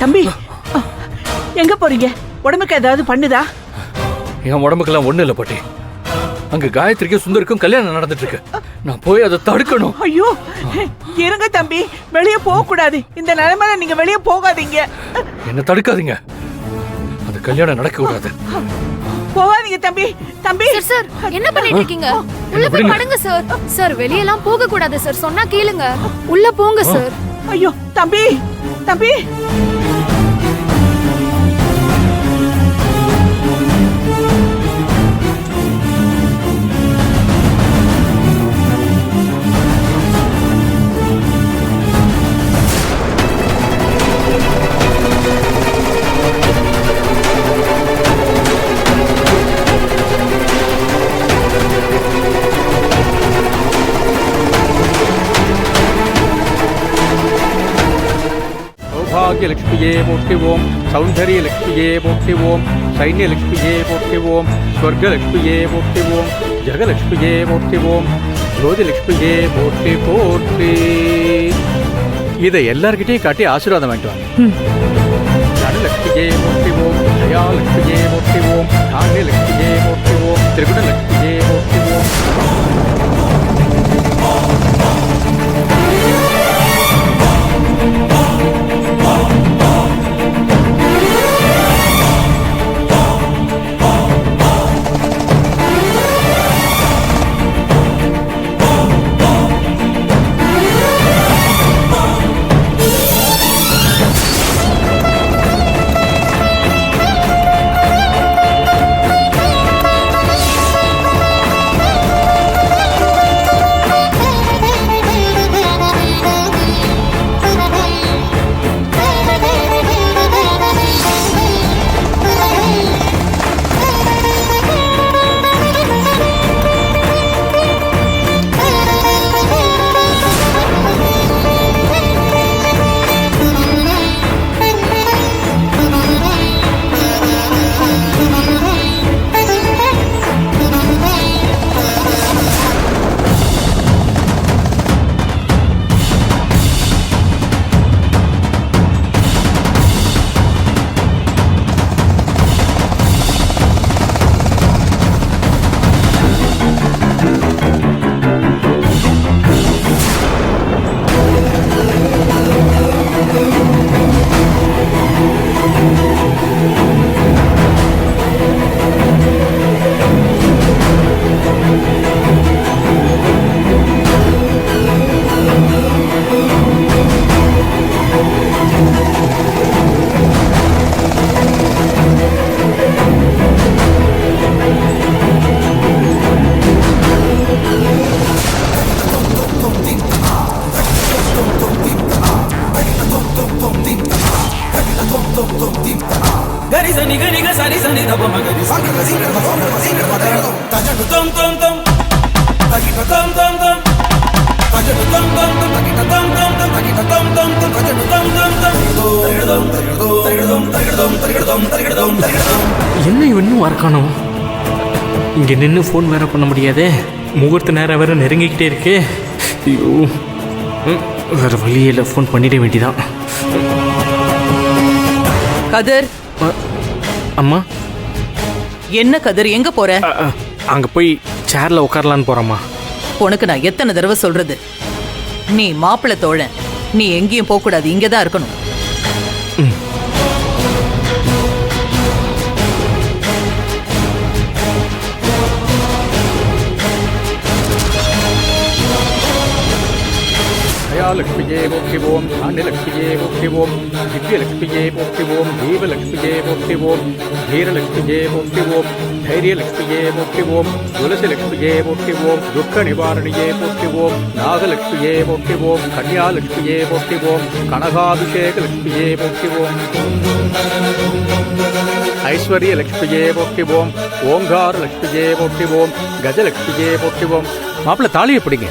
தம்பி எங்க போறீங்க? உடம்புக்கு ஏதாவது பண்ணுதா? என் உடம்புக்கெல்லாம் ஒண்ணு இல்ல பாட்டி. அங்க காயத்ரிக்கும் சுந்தருக்கும் கல்யாணம் நடந்துட்டு இருக்கு. நான் போய் அதை தடுக்கணும். ஐயோ இருங்க தம்பி, வெளியே போக கூடாது. இந்த நிலைமையில நீங்க வெளியே போகாதீங்க. என்ன தடுக்காதீங்க, அந்த கல்யாணம் நடக்க கூடாது. போகாதீங்க தம்பி. தம்பி சார் என்ன பண்ணிட்டு இருக்கீங்க? உள்ள போய் படுங்க சார். சார் வெளியெல்லாம் போக கூடாது சார், சொன்னா கேளுங்க. உள்ள போங்க சார். ஐயோ தம்பி தம்பி. लक्ष्मीये पोट्टि ओम सौंदर्य लक्ष्मीये पोट्टि ओम सैन्य लक्ष्मीये पोट्टि ओम स्वर्ग लक्ष्मीये पोट्टि ओम जगलक्ष्मीये पोट्टि ओम ज्योति लक्ष्मीये पोट्टि पोट्टि इதை எல்லார்கிட்டயும் காட்டி ஆசீர்வாதம் வாங்கிட்டு வாங்க. தனலக்ஷ்மியே போற்றி ஓம், ஜெயாலக்ஷ்மியே போற்றி ஓம், நாகலக்ஷ்மியே போற்றி ஓம், திரிகுணலக்ஷ்மியே போற்றி ஓம். என்ன இன்னும் வரக்கானோ? இங்கே நின்று ஃபோன் வேற பண்ண முடியாதே. முகூர்த்த நேரம் வேற நெருங்கிக்கிட்டே இருக்கே. ஐயோ வேற வழியில் ஃபோன் பண்ணிட வேண்டிதான். கதிர். அம்மா என்ன கதிர், எங்க போற? அங்கே போய் சேர்ல உட்காரலான்னு போறேம்மா. உனக்கு நான் எத்தனை தடவை சொல்றது, நீ மாப்பிள்ளை தோழன், நீ எங்கேயும் போக கூடாது, இங்கதான் இருக்கணும். लक्ष्मीये पोट्टि ओम, धान्यलक्ष्मीये पोट्टि ओम, दिव्यलक्ष्मीये पोट्टि ओम, देवलक्ष्मीये पोट्टि ओम, धीरलक्ष्मीये पोट्टि ओम, धैर्यलक्ष्मीये पोट्टि ओम, तुलसीलक्ष्मीये पोट्टि ओम, दुःखनिवारणिये पोट्टि ओम, नागलक्ष्मीये पोट्टि ओम, कन्यालक्ष्मीये पोट्टि ओम, कनकाभिषेकलक्ष्मीये पोट्टि ओम, ऐश्वर्यलक्ष्मीये पोट्टि ओम, ओंकारलक्ष्मीये पोट्टि ओम, गजलक्ष्मीये पोट्टि ओम. மாப்பிள்ள தாலியை பிடிங்க.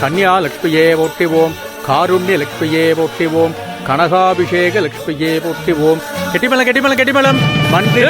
கன்யா லக்ஷ்மியே போற்றி ஓம், காருண்ய லக்ஷ்மியே போற்றி ஓம், கனகாபிஷேக லக்ஷ்மியே போற்றி ஓம். கெட்டிமலம் கெட்டிமலம் கெட்டிமலம் மன்றி